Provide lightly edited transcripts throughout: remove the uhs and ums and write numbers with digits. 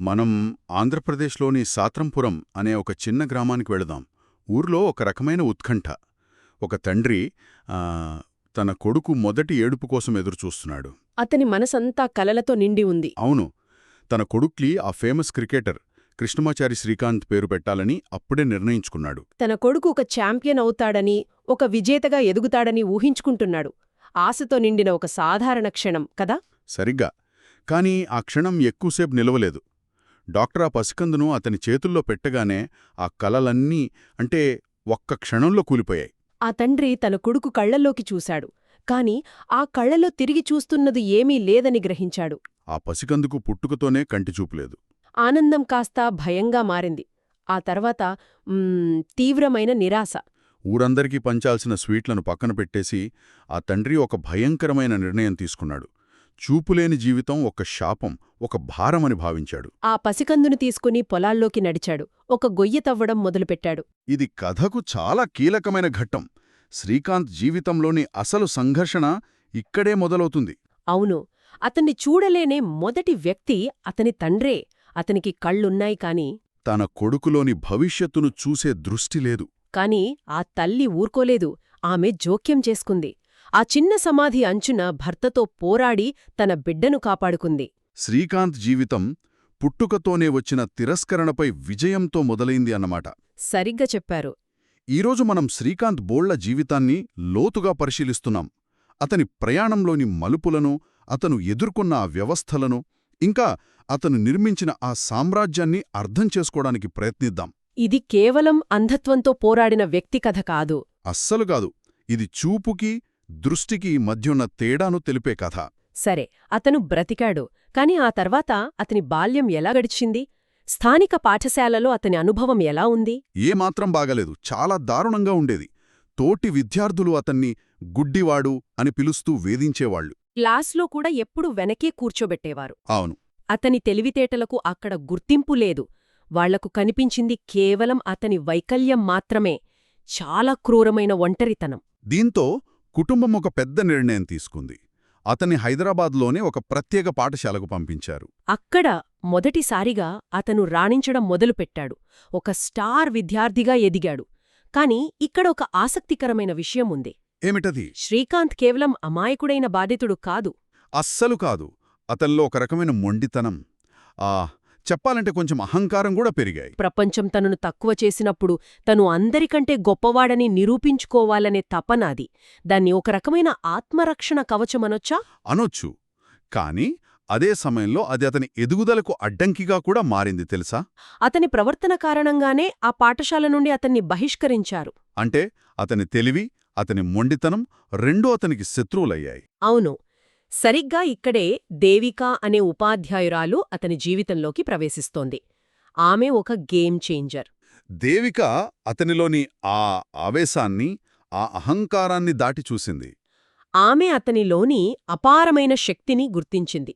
మనం ఆంధ్రప్రదేశ్లోని సాత్రంపురం అనే ఒక చిన్న గ్రామానికి వెళదాం. ఊర్లో ఒక రకమైన ఉత్కంఠ. ఒక తండ్రి ఆ, తన కొడుకు మొదటి ఏడుపు కోసం ఎదురుచూస్తున్నాడు. అతని మనసంతా కలలతో నిండి ఉంది. అవును, తన కొడుక్కి ఆ ఫేమస్ క్రికెటర్ కృష్ణమాచారి శ్రీకాంత్ పేరు పెట్టాలని అప్పుడే నిర్ణయించుకున్నాడు. తన కొడుకు ఒక ఛాంపియన్ అవుతాడని, ఒక విజేతగా ఎదుగుతాడని ఊహించుకుంటున్నాడు. ఆశతో నిండిన ఒక సాధారణ క్షణం కదా. సరిగ్గా. కాని ఆ క్షణం ఎక్కువసేపు నిలవలేదు. డాక్టర్ ఆ పసికందును అతని చేతుల్లో పెట్టగానే ఆ కలలన్నీ ఒక్క క్షణంలో కూలిపోయాయి. ఆ తండ్రి తన కొడుకు కళ్లల్లోకి చూశాడు. కాని ఆ కళ్లలో తిరిగి చూస్తున్నది ఏమీ లేదని గ్రహించాడు. ఆ పసికందుకు పుట్టుకతోనే కంటిచూపులేదు. ఆనందం కాస్త భయంగా మారింది. ఆ తర్వాత తీవ్రమైన నిరాశ. ఊరందరికీ పంచాల్సిన స్వీట్లను పక్కన పెట్టేసి ఆ తండ్రి ఒక భయంకరమైన నిర్ణయం తీసుకున్నాడు. చూపులేని జీవితం ఒక శాపం, ఒక భారమని భావించాడు. ఆ పసికందును తీసుకుని పొలాల్లోకి నడిచాడు. ఒక గొయ్యి తవ్వడం మొదలుపెట్టాడు. ఇది కథకు చాలా కీలకమైన ఘట్టం. శ్రీకాంత్ జీవితంలోని అసలు సంఘర్షణ ఇక్కడే మొదలవుతుంది. అవును, అతన్ని చూడలేనే మొదటి వ్యక్తి అతని తండ్రే. అతనికి కళ్ళున్నాయి కాని తన కొడుకులోని భవిష్యత్తును చూసే దృష్టి లేదు. కాని ఆ తల్లి ఊరుకోలేదు. ఆమె జోక్యం చేసుకుంది. ఆ చిన్న సమాధి అంచున భర్తతో పోరాడి తన బిడ్డను కాపాడుకుంది. శ్రీకాంత్ జీవితం పుట్టుకతోనే వచ్చిన తిరస్కరణపై విజయంతో మొదలైంది అన్నమాట. సరిగ్గా చెప్పారు. ఈరోజు మనం శ్రీకాంత్ బోళ్ల జీవితాన్ని లోతుగా పరిశీలిస్తున్నాం. అతని ప్రయాణంలోని మలుపులను, అతను ఎదుర్కొన్న ఆ వ్యవస్థలను, ఇంకా అతను నిర్మించిన ఆ సామ్రాజ్యాన్ని అర్థం చేసుకోవడానికి ప్రయత్నిద్దాం. ఇది కేవలం అంధత్వంతో పోరాడిన వ్యక్తి కథ కాదు. అస్సలు కాదు. ఇది చూపుకి, దృష్టికి మధ్యున్న తేడాను తెలిపే కథ. సరే, అతను బ్రతికాడు. కాని ఆ తర్వాత అతని బాల్యం ఎలా గడిచింది? స్థానిక పాఠశాలలో అతని అనుభవం ఎలా ఉంది? ఏమాత్రం బాగలేదు. చాలా దారుణంగా ఉండేది. తోటి విద్యార్థులు అతన్ని గుడ్డివాడు అని పిలుస్తూ వేధించేవాళ్లు. క్లాస్లో కూడా ఎప్పుడూ వెనకే కూర్చోబెట్టేవారు. అవును. అతని తెలివితేటలకు అక్కడ గుర్తింపు లేదు. వాళ్లకు కనిపించింది కేవలం అతని వైకల్యం మాత్రమే. చాలా క్రూరమైన ఒంటరితనం. దీంతో కుటుంబం ఒక పెద్ద నిర్ణయం తీసుకుంది. అతన్ని హైదరాబాద్లోనే ఒక ప్రత్యేక పాఠశాలకు పంపించారు. అక్కడ మొదటిసారిగా అతను రాణించడం మొదలుపెట్టాడు. ఒక స్టార్ విద్యార్థిగా ఎదిగాడు. కాని ఇక్కడ ఒక ఆసక్తికరమైన విషయం ఉంది. ఏమిటది? శ్రీకాంత్ కేవలం అమాయకుడైన బాధితుడు కాదు. అస్సలు కాదు. అతనిలో ఒక రకమైన మొండితనం, చెప్పాలంటే కొంచెం అహంకారం కూడా పెరిగాయి. ప్రపంచం తనను తక్కువ చేసినప్పుడు తను అందరికంటే గొప్పవాడని నిరూపించుకోవాలనే తపనాది. దాన్ని ఒక రకమైన ఆత్మరక్షణ కవచమనొచ్చా? అనొచ్చు. కాని అదే సమయంలో అది అతని ఎదుగుదలకు అడ్డంకిగా కూడా మారింది తెలుసా? అతని ప్రవర్తన కారణంగానే ఆ పాఠశాల నుండి అతన్ని బహిష్కరించారు. అంటే అతని తెలివి, అతని మొండితనం రెండూ అతనికి శత్రువులయ్యాయి. అవును. సరిగ్గా ఇక్కడే దేవిక అనే ఉపాధ్యాయురాలు అతని జీవితంలోకి ప్రవేశిస్తోంది. ఆమె ఒక గేమ్ చేంజర్. దేవిక అతనిలోని ఆ ఆవేశాన్ని, ఆ అహంకారాన్ని దాటి చూసింది. ఆమె అతనిలోని అపారమైన శక్తిని గుర్తించింది.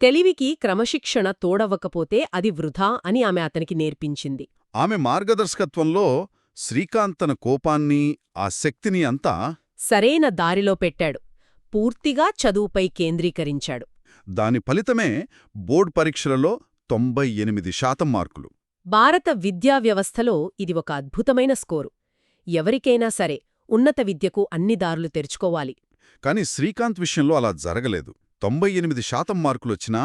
తెలివికి క్రమశిక్షణ తోడవ్వకపోతే అది వృధా అని ఆమె అతనికి నేర్పించింది. ఆమె మార్గదర్శకత్వంలో శ్రీకాంత్ తన కోపాన్ని, ఆ శక్తిని అంతా సరైన దారిలో పెట్టాడు. పూర్తిగా చదువుపై కేంద్రీకరించాడు. దాని ఫలితమే బోర్డ్ పరీక్షలలో 98% మార్కులు. భారత విద్యా వ్యవస్థలో ఇది ఒక అద్భుతమైన స్కోరు. ఎవరికైనా సరే ఉన్నత విద్యకు అన్ని దారులు తెరుచుకోవాలి. కాని శ్రీకాంత్ విషయంలో అలా జరగలేదు. 98% మార్కులొచ్చినా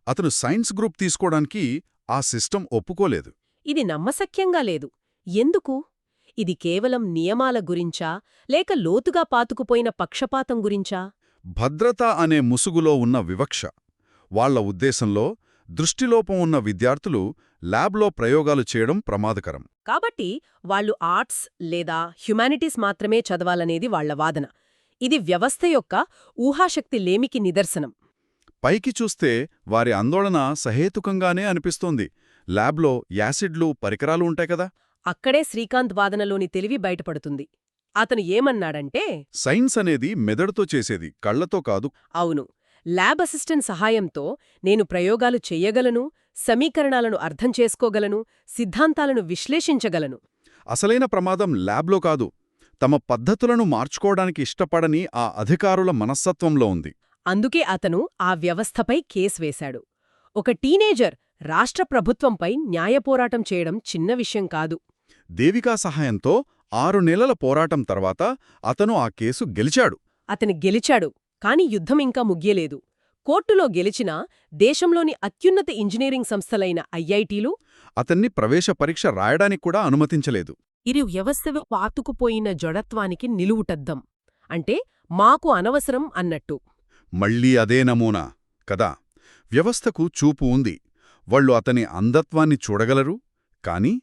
అతను సైన్స్ గ్రూప్ తీసుకోవడానికి ఆ సిస్టమ్ ఒప్పుకోలేదు. ఇది నమ్మశక్యంగా లేదు. ఎందుకు? ఇది కేవలం నియమాల గురించా, లేక లోతుగా పాతుకుపోయిన పక్షపాతం గురించా? భద్రత అనే ముసుగులో ఉన్న వివక్ష. వాళ్ల ఉద్దేశంలో దృష్టిలోపం ఉన్న విద్యార్థులు ల్యాబ్లో ప్రయోగాలు చేయడం ప్రమాదకరం. కాబట్టి వాళ్లు ఆర్ట్స్ లేదా హ్యుమానిటీస్ మాత్రమే చదవాలనేది వాళ్ల వాదన. ఇది వ్యవస్థ యొక్క ఊహాశక్తి లేమికి నిదర్శనం. పైకి చూస్తే వారి ఆందోళన సహేతుకంగానే అనిపిస్తోంది. ల్యాబ్లో యాసిడ్లు, పరికరాలు ఉంటాయి కదా. అక్కడే శ్రీకాంత్ వాదనలోని తెలివి బయటపడుతుంది. అతను ఏమన్నాడంటే, సైన్స్ అనేది మెదడుతో చేసేది, కళ్లతో కాదు. అవును, ల్యాబ్ అసిస్టెంట్ సహాయంతో నేను ప్రయోగాలు చెయ్యగలను, సమీకరణాలను అర్థం చేసుకోగలను, సిద్ధాంతాలను విశ్లేషించగలను. అసలైన ప్రమాదం ల్యాబ్లో కాదు, తమ పద్ధతులను మార్చుకోవడానికి ఇష్టపడని ఆ అధికారుల మనస్తత్వంలో ఉంది. అందుకే అతను ఆ వ్యవస్థపై కేస్ వేశాడు. ఒక టీనేజర్ రాష్ట్ర ప్రభుత్వంపై న్యాయపోరాటం చేయడం చిన్న విషయం కాదు. దేవికా సహాయంతో 6 నెలల పోరాటం తర్వాత అతను ఆ కేసు గెలిచాడు. అతని గెలిచాడు, కాని యుద్ధం ఇంకా ముగియలేదు. కోర్టులో గెలిచినా దేశంలోని అత్యున్నత ఇంజనీరింగ్ సంస్థలైన ఐఐటీలు అతన్ని ప్రవేశ పరీక్ష రాయడానికి కూడా అనుమతించలేదు. ఇరు వ్యవస్థలో పాతుకుపోయిన జడత్వానికి నిలువుటద్దం. అంటే మాకు అనవసరం అన్నట్టు. మళ్ళీ అదే నమూనా కదా. వ్యవస్థకు చూపు ఉంది, వాళ్ళు అతని అంధత్వాన్ని చూడగలరు. కాని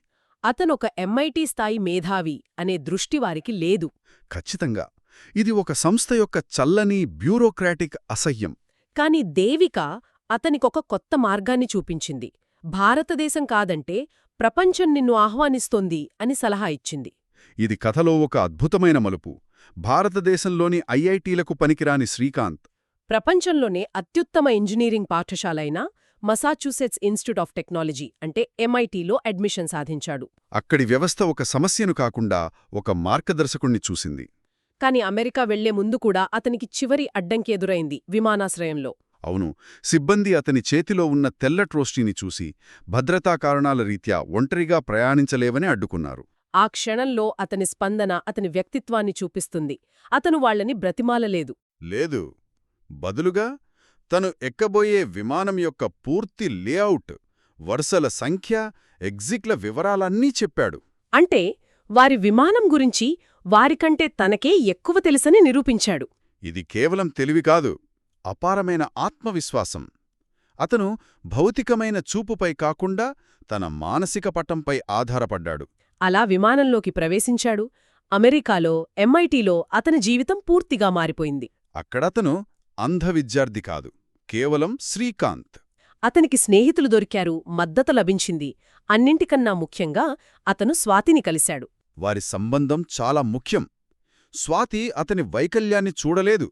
అతనొక ఎంఐటి స్థాయి మేధావి అనే దృష్టి వారికి లేదు. ఖచ్చితంగా ఇది ఒక సంస్థ యొక్క చల్లని బ్యూరోక్రాటిక్ అసహ్యం. కాని దేవిక అతనికొక కొత్త మార్గాన్ని చూపించింది. భారతదేశం కాదంటే ప్రపంచం నిన్ను ఆహ్వానిస్తోంది అని సలహా ఇచ్చింది. ఇది కథలో ఒక అద్భుతమైన మలుపు. భారతదేశంలోని ఐఐటీలకు పనికిరాని శ్రీకాంత్ ప్రపంచంలోనే అత్యుత్తమ ఇంజనీరింగ్ పాఠశాలైన మసాచ్యూసెట్స్ ఇన్స్టిట్యూట్ ఆఫ్ టెక్నాలజీ అంటే ఎంఐటీలో అడ్మిషన్ సాధించాడు. అక్కడి వ్యవస్థ ఒక సమస్యను కాకుండా ఒక మార్గదర్శకుణ్ణి చూసింది. కాని అమెరికా వెళ్లే ముందు కూడా అతనికి చివరి అడ్డంకి ఎదురైంది విమానాశ్రయంలో. అవును, సిబ్బంది అతని చేతిలో ఉన్న తెల్ల ట్రోస్టీని చూసి భద్రతా కారణాల రీత్యా ఒంటరిగా ప్రయాణించలేవని అడ్డుకున్నారు. ఆ క్షణంలో అతని స్పందన అతని వ్యక్తిత్వాన్ని చూపిస్తుంది. అతను వాళ్లని బ్రతిమాలలేదు. లేదు, బదులుగా తను ఎక్కబోయే విమానం యొక్క పూర్తి లేఅవుట్, వరుసల సంఖ్య, ఎగ్జిట్ల వివరాలన్నీ చెప్పాడు. అంటే వారి విమానం గురించి వారికంటే తనకే ఎక్కువ తెలుసని నిరూపించాడు. ఇది కేవలం తెలివి కాదు, అపారమైన ఆత్మవిశ్వాసం. అతను భౌతికమైన చూపుపై కాకుండా తన మానసిక పటంపై ఆధారపడ్డాడు. అలా విమానంలోకి ప్రవేశించాడు. అమెరికాలో ఎంఐటీలో అతని జీవితం పూర్తిగా మారిపోయింది. అక్కడతను అంధ విద్యార్థి కాదు, కేవలం శ్రీకాంత్. అతనికి స్నేహితులు దొరికారు, మద్దతు లభించింది. అన్నింటికన్నా ముఖ్యంగా అతను స్వాతిని కలిశాడు. వారి సంబంధం చాలా ముఖ్యం. స్వాతి అతని వైకల్యాన్ని చూడలేదు,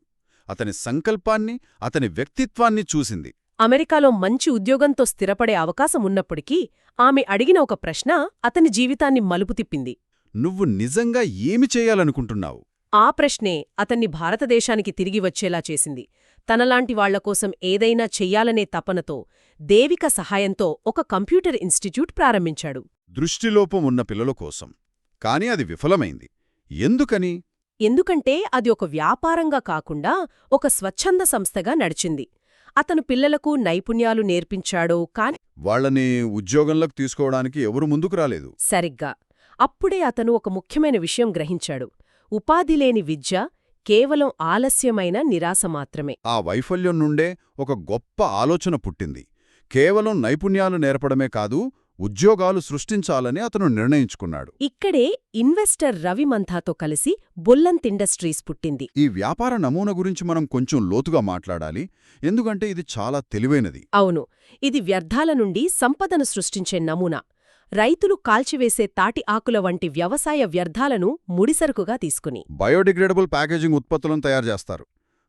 అతని సంకల్పాన్ని, అతని వ్యక్తిత్వాన్ని చూసింది. అమెరికాలో మంచి ఉద్యోగంతో స్థిరపడే అవకాశం ఉన్నప్పటికీ ఆమె అడిగిన ఒక ప్రశ్న అతని జీవితాన్ని మలుపు తిప్పింది. నువ్వు నిజంగా ఏమి చేయాలనుకుంటున్నావు? ఆ ప్రశ్నే అతన్ని భారతదేశానికి తిరిగి వచ్చేలా చేసింది. తనలాంటి వాళ్లకోసం ఏదైనా చెయ్యాలనే తపనతో దేవిక సహాయంతో ఒక కంప్యూటర్ ఇన్స్టిట్యూట్ ప్రారంభించాడు. దృష్టిలోపం ఉన్న పిల్లల కోసం. కాని అది విఫలమైంది. ఎందుకని? ఎందుకంటే అది ఒక వ్యాపారంగా కాకుండా ఒక స్వచ్ఛంద సంస్థగా నడిచింది. అతను పిల్లలకు నైపుణ్యాలు నేర్పించాడో కాని వాళ్లని ఉద్యోగంలోకి తీసుకోవడానికి ఎవరు ముందుకు రాలేదు. సరిగ్గా అప్పుడే అతను ఒక ముఖ్యమైన విషయం గ్రహించాడు. ఉపాధిలేని విద్య కేవలం ఆలస్యమైన నిరాశ మాత్రమే. ఆ వైఫల్యం నుండే ఒక గొప్ప ఆలోచన పుట్టింది. కేవలం నైపుణ్యాలు నేర్పడమే కాదు, ఉద్యోగాలు సృష్టించాలని అతను నిర్ణయించుకున్నాడు. ఇక్కడే ఇన్వెస్టర్ రవి మంథాతో కలిసి బుల్లంత్ ఇండస్ట్రీస్ పుట్టింది. ఈ వ్యాపార నమూనా గురించి మనం కొంచెం లోతుగా మాట్లాడాలి, ఎందుకంటే ఇది చాలా తెలివైనది. అవును, ఇది వ్యర్థాల నుండి సంపదను సృష్టించే నమూనా. రైతులు కాల్చివేసే తాటి ఆకుల వంటి వ్యవసాయ వ్యర్థాలను ముడిసరుకుగా తీసుకుని బయోడిగ్రేడబుల్ ప్యాకేజింగ్ ఉత్పత్తులను తయారు చేస్తారు.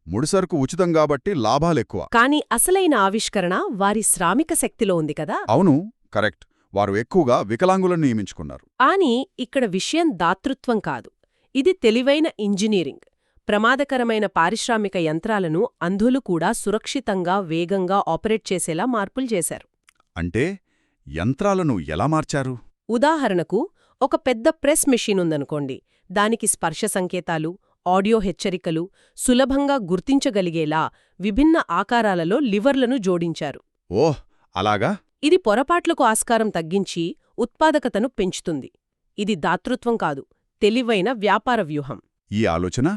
ముడిసరుకు ఉచితం కాబట్టి లాభాలెక్కువ. కాని అసలైన ఆవిష్కరణ వారి శ్రామిక శక్తిలో ఉంది కదా. అవును, కరెక్ట్. వారు ఎక్కువగా వికలాంగులను నియమించుకున్నారు. కానీ ఇక్కడ విషయం దాతృత్వం కాదు, ఇది తెలివైన ఇంజనీరింగ్. ప్రమాదకరమైన పారిశ్రామిక యంత్రాలను అంధులు కూడా సురక్షితంగా, వేగంగా ఆపరేట్ చేసేలా మార్పులు చేశారు. అంటే యంత్రాలను ఎలా మార్చారు? ఉదాహరణకు, ఒక పెద్ద ప్రెస్ మెషీన్ ఉందనుకోండి. దానికి స్పర్శ సంకేతాలు, ఆడియో హెచ్చరికలు సులభంగా గుర్తించగలిగేలా విభిన్న ఆకారాలలో లివర్లను జోడించారు. ఓహ్, అలాగా? ఇది పొరపాట్లకు ఆస్కారం తగ్గించి ఉత్పాదకతను పెంచుతుంది. ఇది దాతృత్వం కాదు, తెలివైన వ్యాపార వ్యూహం. ఈ ఆలోచన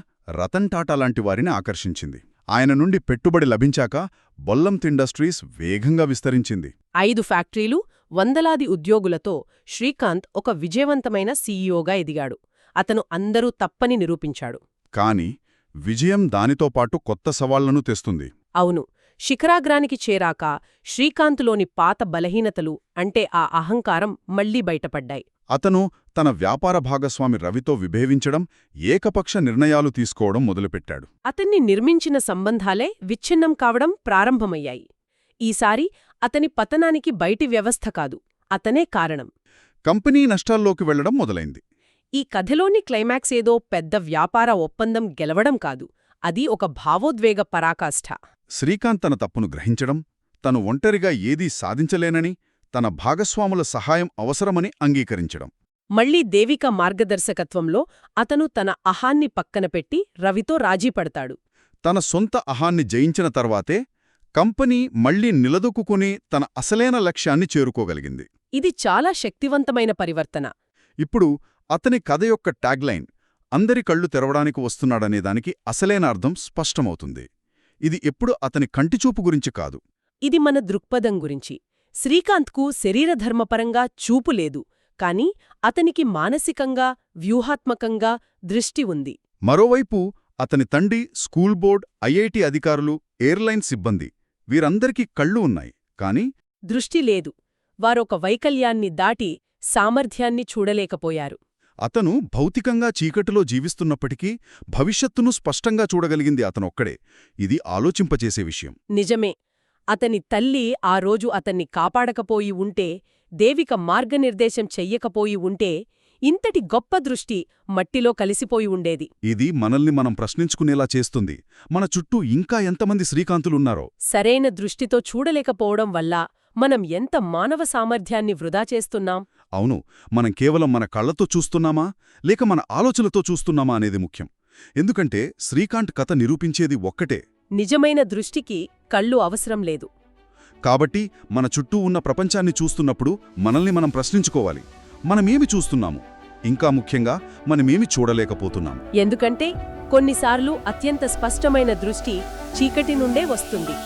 రతన్ టాటా లాంటి వారిని ఆకర్షించింది. ఆయన నుండి పెట్టుబడి లభించాక బొల్లంత్ ఇండస్ట్రీస్ వేగంగా విస్తరించింది. 5 ఫ్యాక్టరీలు, వందలాది ఉద్యోగులతో శ్రీకాంత్ ఒక విజయవంతమైన సీఈఓగా ఎదిగాడు. అతను అందరూ తప్పని నిరూపించాడు. కాని విజయం దానితో పాటు కొత్త సవాళ్లను తెస్తుంది. అవును, శిఖరాగ్రానికి చేరాక శ్రీకాంత్లోని పాత బలహీనతలు అంటే ఆ అహంకారం మళ్లీ బయటపడ్డాయి. అతను తన వ్యాపార భాగస్వామి రవితో విభేవించడం, ఏకపక్ష నిర్ణయాలు తీసుకోవడం మొదలుపెట్టాడు. అతన్ని నిర్మించిన సంబంధాలే విచ్ఛిన్నం కావడం ప్రారంభమయ్యాయి. ఈసారి అతని పతనానికి బయటి వ్యవస్థ కాదు, అతనే కారణం. కంపెనీ నష్టాల్లోకి వెళ్లడం మొదలైంది. ఈ కథలోని క్లైమాక్స్ ఏదో పెద్ద వ్యాపార ఒప్పందం గెలవడం కాదు, అది ఒక భావోద్వేగ పరాకాష్ఠ. శ్రీకాంత్ తన తప్పును గ్రహించడం, తను ఒంటరిగా ఏదీ సాధించలేనని, తన భాగస్వాముల సహాయం అవసరమని అంగీకరించడం. మళ్లీ దేవిక మార్గదర్శకత్వంలో అతను తన అహాన్ని పక్కన పెట్టి రవితో రాజీపడతాడు. తన సొంత అహాన్ని జయించిన తర్వాతే కంపెనీ మళ్లీ నిలదొక్కుని తన అసలైన లక్ష్యాన్ని చేరుకోగలిగింది. ఇది చాలా శక్తివంతమైన పరివర్తన. ఇప్పుడు అతని కథ యొక్క ట్యాగ్లైన్ అందరి కళ్ళు తెరవడానికి వస్తున్నాడనేదానికి అసలైన అర్థం స్పష్టమవుతుంది. ఇది ఎప్పుడు అతని కంటిచూపు గురించి కాదు. ఇది మన దృక్పథం గురించి. శ్రీకాంత్కు శరీరధర్మపరంగా చూపు లేదు, కాని అతనికి మానసికంగా, వ్యూహాత్మకంగా దృష్టి ఉంది. మరోవైపు అతని తండ్రి, స్కూల్ బోర్డ్, ఐఐటి అధికారులు, ఎయిర్లైన్ సిబ్బంది వీరందరికీ కళ్ళు ఉన్నాయి, కాని దృష్టి లేదు. వారొక వైకల్యాన్ని దాటి సామర్థ్యాన్ని చూడలేకపోయారు. అతను భౌతికంగా చీకటిలో జీవిస్తున్నప్పటికీ భవిష్యత్తును స్పష్టంగా చూడగలిగింది అతనొక్కడే. ఇది ఆలోచింపచేసే విషయం. నిజమే. అతని తల్లి ఆ రోజు అతన్ని కాపాడకపోయి ఉంటే, దేవిక మార్గనిర్దేశం చెయ్యకపోయి ఉంటే, ఇంతటి గొప్ప దృష్టి మట్టిలో కలిసిపోయి ఉండేది. ఇది మనల్ని మనం ప్రశ్నించుకునేలా చేస్తుంది. మన చుట్టూ ఇంకా ఎంతమంది శ్రీకాంతులున్నారో. సరైన దృష్టితో చూడలేకపోవడం వల్ల మనం ఎంత మానవ సామర్థ్యాన్ని వృధా చేస్తున్నాం. అవును, మనం కేవలం మన కళ్లతో చూస్తున్నామా లేక మన ఆలోచనలతో చూస్తున్నామా అనేది ముఖ్యం. ఎందుకంటే శ్రీకాంత్ కథ నిరూపించేది ఒక్కటే: నిజమైన దృష్టికి కళ్ళు అవసరం లేదు. కాబట్టి మన చుట్టూ ఉన్న ప్రపంచాన్ని చూస్తున్నప్పుడు మనల్ని మనం ప్రశ్నించుకోవాలి. మనమేమి చూస్తున్నాము, ఇంకా ముఖ్యంగా మనమేమి చూడలేకపోతున్నాము. ఎందుకంటే కొన్నిసార్లు అత్యంత స్పష్టమైన దృష్టి చీకటి నుండే వస్తుంది.